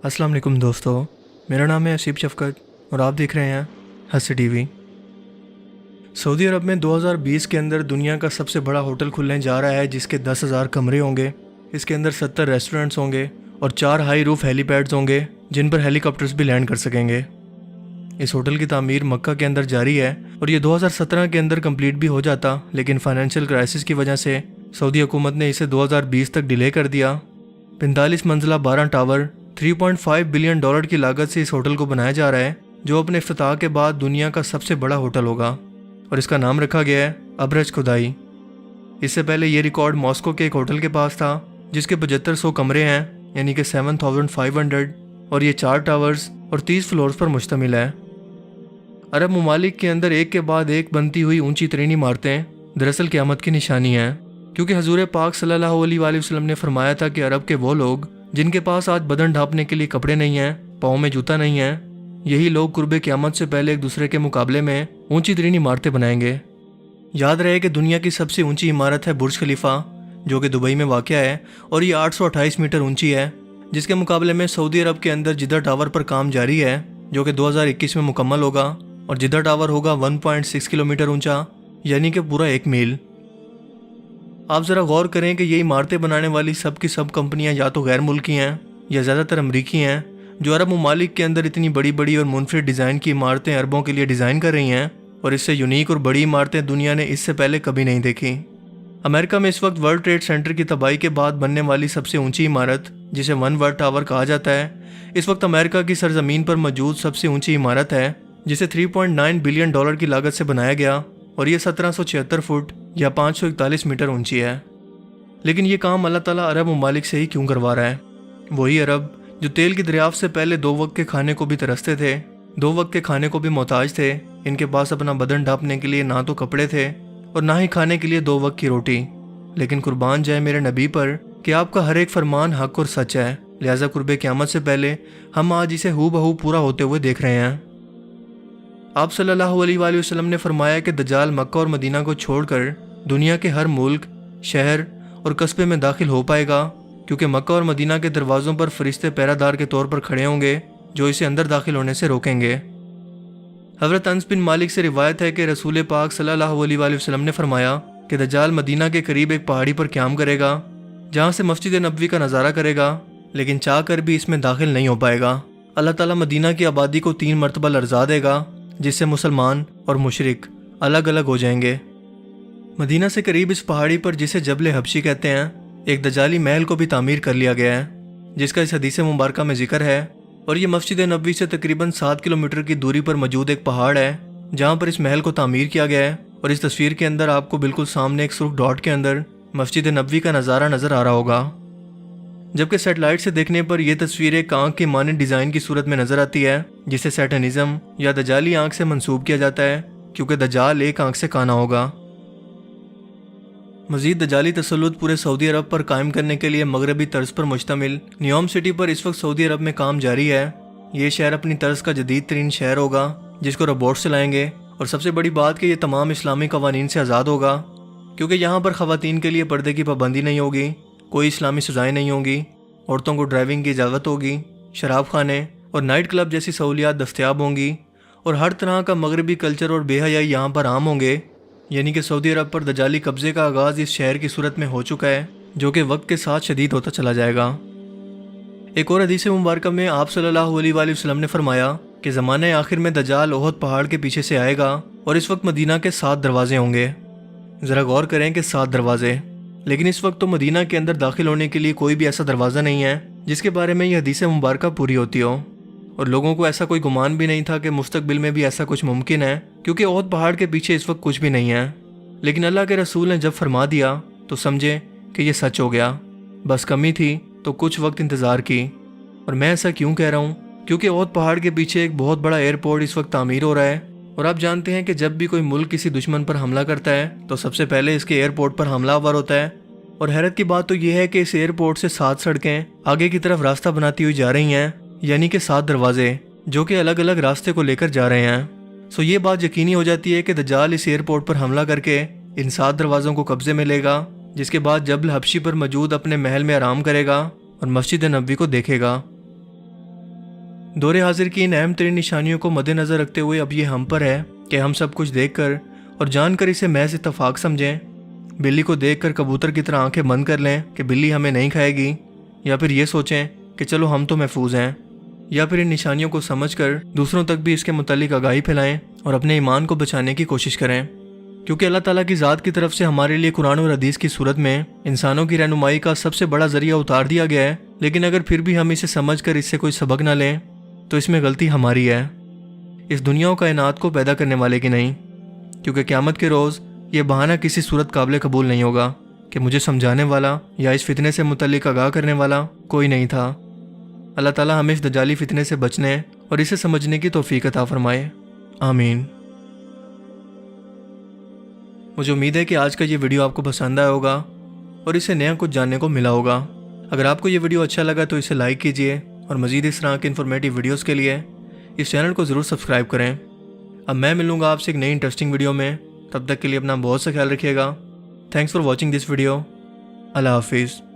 अस्सलाम वालेकुम दोस्तों, मेरा नाम है असीब शफ़क़त और आप देख रहे हैं हंस टीवी। सऊदी अरब में 2020 के अंदर दुनिया का सबसे बड़ा होटल खुलने जा रहा है जिसके 10,000 कमरे होंगे। इसके अंदर 70 रेस्टोरेंट्स होंगे और 4 हाई रूफ हेलीपैड्स होंगे जिन पर हेलीकॉप्टर्स भी लैंड कर सकेंगे। इस होटल की तामीर मक्का के अंदर जारी है और ये 2017 के अंदर कंप्लीट भी हो जाता, लेकिन फाइनेंशियल क्राइसिस की वजह से सऊदी हुकूमत ने इसे 2020 तक डिले कर दिया। 45 मंजिला 12 टावर 3.5 बिलियन डॉलर की लागत से इस होटल को बनाया जा रहा है, जो अपने इफ्तिताह के बाद दुनिया का सबसे बड़ा होटल होगा और इसका नाम रखा गया है अबरज खुदाई। इससे पहले ये रिकॉर्ड मॉस्को के एक होटल के पास था जिसके 7500 कमरे हैं, यानी कि 7500, और ये 4 टावर्स और 30 फ्लोर्स पर मुश्तमिल है। अरब ममालिक के अंदर एक के बाद एक बनती हुई ऊंची तरीन इमारतें दरअसल क़यामत की निशानी हैं, क्योंकि हजूर पाक सल्लल्लाहु अलैहि वसल्लम ने फरमाया था कि अरब के वो लोग जिनके पास आज बदन ढांपने के लिए कपड़े नहीं हैं, पाँव में जूता नहीं है, यही लोग कुर्बे क़यामत से पहले एक दूसरे के मुकाबले में ऊंची तरीन इमारतें बनाएंगे। याद रहे कि दुनिया की सबसे ऊंची इमारत है बुर्ज खलीफा, जो कि दुबई में वाक़ है और ये 828 मीटर ऊंची है, जिसके मुकाबले में सऊदी अरब के अंदर जिद्दा टावर पर काम जारी है, जो कि 2021 में मुकम्मल होगा और जिद्दा टावर होगा 1.6 किलोमीटर ऊंचा, यानी कि पूरा 1 मील। आप ज़रा गौर करें कि ये इमारतें बनाने वाली सब की सब कंपनियां या तो गैर मुल्की हैं या ज़्यादातर अमरीकी हैं, जो अरब ममालिक के अंदर इतनी बड़ी बड़ी और मुनफरिद डिज़ाइन की इमारतें अरबों के लिए डिज़ाइन कर रही हैं, और इससे यूनिक और बड़ी इमारतें दुनिया ने इससे पहले कभी नहीं देखी। अमेरिका में इस वक्त वर्ल्ड ट्रेड सेंटर की तबाही के बाद बनने वाली सबसे ऊंची इमारत, जिसे वन वर्ल्ड टावर कहा जाता है, इस वक्त अमेरिका की सरजमीन पर मौजूद सबसे ऊंची इमारत है, जिसे 3.9 बिलियन डॉलर की लागत से बनाया गया और ये 1776 फुट या 541 मीटर ऊंची है। लेकिन ये काम अल्लाह ताला अरब ममालिक से ही क्यों करवा रहा है? वही अरब जो तेल की दरियाफ्त से पहले 2 वक्त के खाने को भी तरसते थे, 2 वक्त के खाने को भी मोहताज थे। इनके पास अपना बदन ढांपने के लिए ना तो कपड़े थे और ना ही खाने के लिए 2 वक्त की रोटी। लेकिन कुर्बान जाए मेरे नबी पर कि आपका हर एक फरमान हक और सच है, लिहाजा कुर्बे क़यामत से पहले हम आज इसे हू बहू पूरा होते हुए देख रहे हैं। आप सल्लल्लाहु अलैहि वसल्लम ने फरमाया कि दज्जाल मक्का और मदीना को छोड़कर दुनिया के हर मुल्क, शहर और कस्बे में दाखिल हो पाएगा, क्योंकि मक्का और मदीना के दरवाज़ों पर फरिश्ते पहरादार के तौर पर खड़े होंगे जो इसे अंदर दाखिल होने से रोकेंगे। हज़रत अनस बिन मालिक से रिवायत है कि रसूल पाक सल्लल्लाहु अलैहि वसल्लम ने फरमाया कि दज्जाल मदीना के करीब एक पहाड़ी पर क़याम करेगा, जहाँ से मस्जिद नबवी का नज़ारा करेगा, लेकिन चाह कर भी इसमें दाखिल नहीं हो पाएगा। अल्लाह ताला मदीना की आबादी को 3 मरतबा लर्जा देगा, जिससे मुसलमान और मुशरिक अलग अलग हो जाएंगे। मदीना से करीब इस पहाड़ी पर, जिसे जबल हबशी कहते हैं, एक दजाली महल को भी तामीर कर लिया गया है, जिसका इस हदीस मुबारका में जिक्र है। और ये मस्जिद नबवी से तकरीबन 7 किलोमीटर की दूरी पर मौजूद एक पहाड़ है जहाँ पर इस महल को तामीर किया गया है। और इस तस्वीर के अंदर आपको बिल्कुल सामने एक सुर्ख डॉट के अंदर मस्जिद नबवी का नज़ारा नज़र आ रहा होगा, जबकि सेटेलाइट से देखने पर यह तस्वीर एक आँख के मानद डिज़ाइन की सूरत में नज़र आती है, जिसे सैटनिज़म या दजाली आँख से मंसूब किया जाता है, क्योंकि दजाल एक आँख से काना होगा। मज़ीद दजाली तसल्लुत पूरे सऊदी अरब पर कायम करने के लिए मगरबी तर्ज पर मुश्तमिल नियोम सिटी पर इस वक्त सऊदी अरब में काम जारी है। ये शहर अपनी तर्ज का जदीद तरीन शहर होगा, जिसको रोबोट चलाएंगे, और सबसे बड़ी बात कि ये तमाम इस्लामी कवानीन से आज़ाद होगा, क्योंकि यहाँ पर ख़वातीन के लिए पर्दे की पाबंदी नहीं होगी, कोई इस्लामी सज़ाएँ नहीं होंगी, औरतों को ड्राइविंग की इजाज़त होगी, शराब खाने और नाइट क्लब जैसी सहूलियात दस्तयाब होंगी, और हर तरह का मगरबी कल्चर और बेहयाई यहाँ पर आम होंगे। यानी कि सऊदी अरब पर दजाली कब्ज़े का आगाज़ इस शहर की सूरत में हो चुका है, जो कि वक्त के साथ शदीद होता चला जाएगा। एक और हदीस मुबारक में आप सल्लल्लाहु अलैहि वसल्लम ने फरमाया कि ज़माने आखिर में दजाल ओहद पहाड़ के पीछे से आएगा और इस वक्त मदीना के 7 दरवाजे होंगे। ज़रा गौर करें कि 7 दरवाजे, लेकिन इस वक्त तो मदीना के अंदर दाखिल होने के लिए कोई भी ऐसा दरवाज़ा नहीं है जिसके बारे में यह हदीस मुबारक पूरी होती हो, और लोगों को ऐसा कोई गुमान भी नहीं था कि मुस्तकबिल में भी ऐसा कुछ मुमकिन है, क्योंकि ओहद पहाड़ के पीछे इस वक्त कुछ भी नहीं है। लेकिन अल्लाह के रसूल ने जब फरमा दिया तो समझे कि यह सच हो गया, बस कमी थी तो कुछ वक्त इंतज़ार की। और मैं ऐसा क्यों कह रहा हूँ? क्योंकि ओहद पहाड़ के पीछे एक बहुत बड़ा एयरपोर्ट इस वक्त तामीर हो रहा है, और आप जानते हैं कि जब भी कोई मुल्क किसी दुश्मन पर हमला करता है तो सबसे पहले इसके एयरपोर्ट पर हमलावर होता है। और हैरत की बात तो यह है कि इस एयरपोर्ट से 7 सड़कें आगे की तरफ रास्ता बनाती हुई जा रही हैं, यानी कि 7 दरवाजे जो कि अलग अलग रास्ते को लेकर जा रहे हैं। सो ये बात यकीनी हो जाती है कि दज्जाल इस एयरपोर्ट पर हमला करके इन 7 दरवाज़ों को कब्जे में लेगा, जिसके बाद जबल हबशी पर मौजूद अपने महल में आराम करेगा और मस्जिद नबवी को देखेगा। दौर हाजिर की इन अहम तरीन निशानियों को मद्देनज़र रखते हुए अब ये हम पर है कि हम सब कुछ देख कर और जानकर इसे महज इत्तफाक समझें। बिल्ली को देख कर कबूतर की तरह आंखें बंद कर लें कि बिल्ली हमें नहीं खाएगी, या फिर ये सोचें कि चलो हम तो महफूज हैं, या फिर इन निशानियों को समझकर दूसरों तक भी इसके मुतालिक आगाही फैलाएं और अपने ईमान को बचाने की कोशिश करें। क्योंकि अल्लाह ताला की ज़ात की तरफ से हमारे लिए कुरान और हदीस की सूरत में इंसानों की रहनुमाई का सबसे बड़ा ज़रिया उतार दिया गया है, लेकिन अगर फिर भी हम इसे समझ कर इससे कोई सबक ना लें तो इसमें गलती हमारी है, इस दुनिया और कायनात को पैदा करने वाले की नहीं। क्योंकि क़यामत के रोज़ ये बहाना किसी सूरत काबिल कबूल नहीं होगा कि मुझे समझाने वाला या इस फितने से मुतल्लिक आगाह करने वाला कोई नहीं था। अल्लाह ताला हमें इस दजाली फितने से बचने और इसे समझने की तौफीक अता फरमाए, आमीन। मुझे उम्मीद है कि आज का ये वीडियो आपको पसंद आया होगा और इससे नया कुछ जानने को मिला होगा। अगर आपको ये वीडियो अच्छा लगा तो इसे लाइक कीजिए और मज़ीद इस तरह के इन्फॉर्मेटिव वीडियोस के लिए इस चैनल को ज़रूर सब्सक्राइब करें। अब मैं मिलूँगा आपसे एक नई इंटरेस्टिंग वीडियो में, तब तक के लिए अपना बहुत सा ख्याल रखिएगा। Thanks for watching this video. अल्लाह हाफिज़।